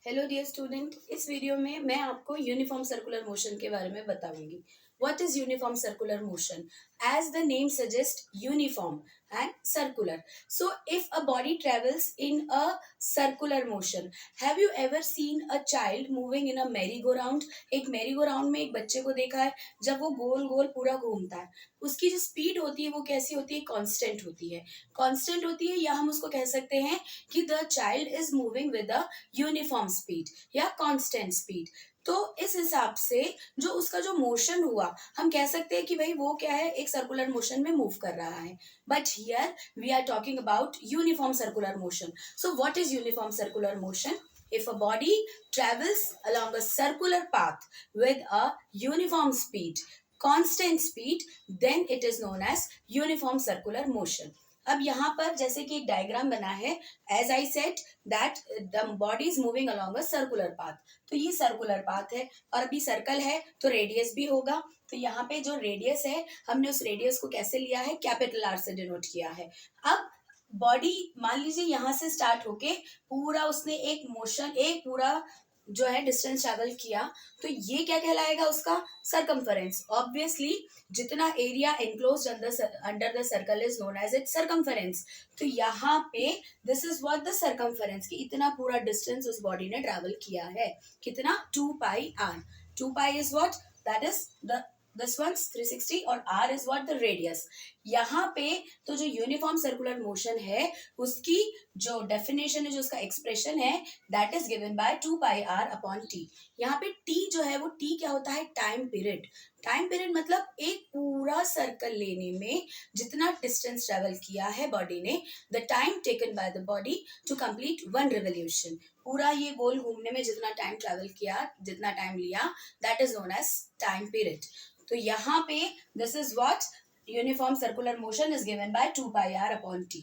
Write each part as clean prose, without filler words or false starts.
Hello dear student, इस video में मैं आपको यूनिफॉर्म सर्कुलर मोशन के बारे में बताऊंगी. What is uniform circular motion? As the name suggest, uniform and circular. So if a body travels in a circular motion, have you ever seen a child moving in a merry go round? एक मेरी go round में एक बच्चे को देखा है. जब वो गोल गोल पूरा घूमता है, उसकी जो स्पीड होती है वो कैसी होती है? कांस्टेंट होती है. कांस्टेंट होती है, या हम उसको कह सकते हैं कि the child is moving with a uniform speed या कांस्टेंट स्पीड. तो इस हिसाब से जो उसका जो मोशन हुआ, हम कह सकते हैं कि भाई वो क्या है, एक सर्कुलर मोशन में मूव कर रहा है. But here we are talking about uniform circular motion. So what is uniform circular motion? If a body travels along a circular path with a uniform speed, constant speed, then it is known as uniform circular motion. अब यहाँ पर जैसे कि एक diagram बना है, as I set that the body is moving along a circular path. तो ये सर्कुलर पाथ है और अभी सर्कल है तो रेडियस भी होगा. तो यहाँ पे जो रेडियस है, हमने उस रेडियस को कैसे लिया है? कैपिटल आर से डिनोट किया है. अब बॉडी मान लीजिए यहाँ से स्टार्ट होके पूरा उसने एक मोशन, एक पूरा जो है डिस्टेंस ट्रेवल किया, तो ये क्या कहलाएगा? उसका सरकमफरेंस. ऑब्वियसली जितना area enclose under the circle is known as it circumference. तो यहाँ पे this is what the circumference, कि इतना पूरा डिस्टेंस उस बॉडी ने ट्रेवल किया है. कितना? 2πr. 2π is what? That is the this one's 360 और r is what? the radius. यहाँ पे तो जो यूनिफॉर्म सर्कुलर मोशन है उसकी जो डेफिनेशन है, जो उसका एक्सप्रेशन है, that is given by 2πr upon t. यहाँ पे t जो है वो t क्या होता है? Time period. टाइम पीरियड मतलब एक पूरा सर्कल लेने में जितना डिस्टेंस ट्रेवल किया है बॉडी ने, the time taken by the body to complete one revolution. पूरा ये गोल घूमने में जितना टाइम ट्रेवल किया, जितना टाइम लिया, that is known as time period. तो यहाँ पे this is what? Uniform circular motion is given by 2πr upon t.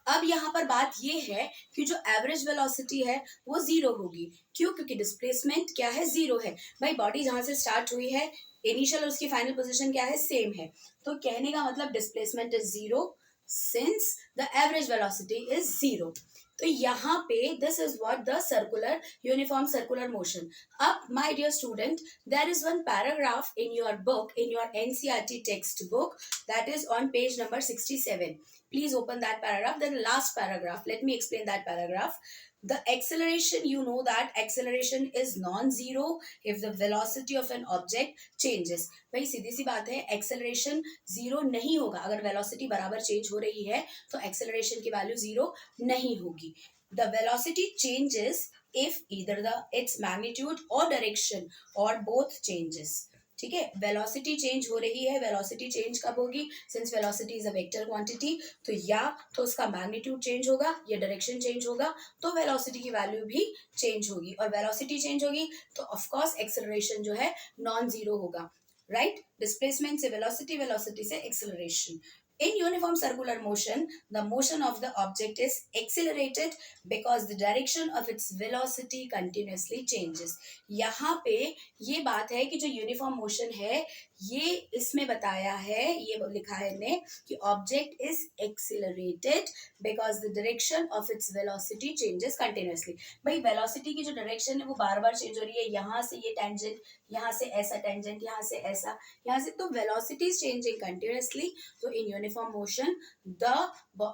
अब यहाँ पर बात ये है कि जो एवरेज वेलोसिटी है वो जीरो होगी. क्यों? क्योंकि डिस्प्लेसमेंट क्या है? जीरो है. भाई बॉडी जहां से स्टार्ट हुई है, इनिशियल और उसकी फाइनल पोजीशन क्या है? सेम है. तो कहने का मतलब displacement is zero since the average velocity is zero. तो यहाँ पे this is what? The circular uniform circular motion. अब my dear student, there is one paragraph in your book, in your NCERT textbook, that is on page number 67. Please open that paragraph, the last paragraph. Let me explain that paragraph. The acceleration, you know that acceleration is non-zero if the velocity of an object changes. भाई सीधी सी बात है, acceleration zero नहीं होगा. अगर velocity बराबर change हो रही है तो एक्सेलरेशन की वैल्यू जीरो नहीं होगी. The velocity changes if either the its magnitude or direction or both changes. ठीक है, वेलोसिटी चेंज हो रही है. वेलोसिटी चेंज कब होगी? Since velocity is a vector quantity, तो या तो उसका मैग्नीट्यूड चेंज होगा या डायरेक्शन चेंज होगा, तो वेलोसिटी की वैल्यू भी चेंज होगी. और वेलोसिटी चेंज होगी तो ऑफकोर्स एक्सेलरेशन जो है नॉन जीरो होगा. राइट? डिस्प्लेसमेंट से वेलोसिटी, वेलोसिटी से acceleration. In uniform circular motion, the motion of the object is accelerated because the direction of its velocity continuously changes. यहाँ पे ये बात है कि जो यूनिफॉर्म मोशन है, ये इसमें बताया है, ये लिखा है ने कि object is accelerated because the direction of its velocity changes continuously. भाई वेलोसिटी की जो डायरेक्शन है वो बार बार चेंज हो रही है. यहाँ से ये टेंजेंट, यहाँ से ऐसा टेंजेंट, यहाँ से ऐसा, यहाँ से, तो वेलोसिटी इज चेंजिंग कंटिन्यूसली. तो in uniform motion the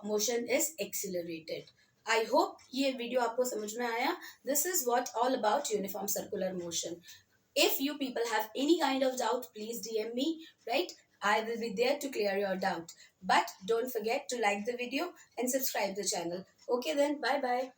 motion is accelerated. I hope ये वीडियो आपको समझ में आया. This is what all about uniform circular motion. If you people have any kind of doubt, please DM me, right? I will be there to clear your doubt. But don't forget to like the video and subscribe the channel. Okay then, bye bye.